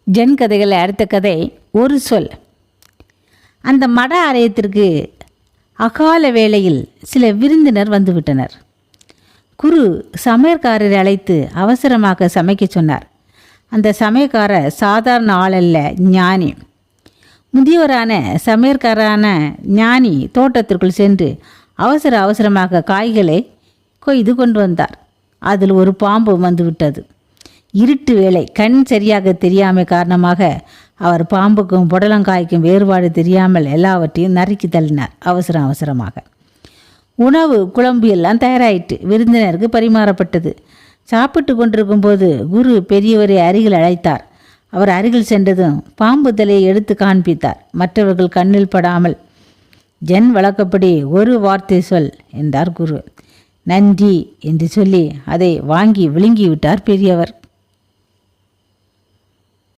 Gen கதைகள் அடுத்த கதை ஒரு சொல். அந்த மட ஆலயத்திற்கு அகால வேளையில் சில விருந்தினர் வந்துவிட்டனர். குரு சமையற்காரரை அழைத்து அவசரமாக சமைக்க சொன்னார். அந்த சமையற்காரர் சாதாரண ஆள் அல்ல, ஞானி. முதியோரான சமையற்காரரான ஞானி தோட்டத்திற்குள் சென்று அவசரமாக காய்களை கொய்து கொண்டு வந்தார். அதில் ஒரு பாம்பு வந்துவிட்டது. இருட்டு வேளை, கண் சரியாக தெரியாமை காரணமாக அவர் பாம்புக்கும் புடலங்காய்க்கும் வேறுபாடு தெரியாமல் எல்லாவற்றையும் நறுக்கி தள்ளினார். அவசரமாக உணவு குழம்பு எல்லாம் தயாராயிட்டு விருந்தினருக்கு பரிமாறப்பட்டது. சாப்பிட்டு கொண்டிருக்கும் போது குரு பெரியவரை அருகில் அழைத்தார். அவர் அருகில் சென்றதும் பாம்பு தலையை எடுத்து காண்பித்தார். மற்றவர்கள் கண்ணில் படாமல். ஜென் வழக்கப்படி ஒரு வார்த்தை சொல் என்றார் குரு. நன்றி என்று சொல்லி அதை வாங்கி விழுங்கிவிட்டார் பெரியவர்.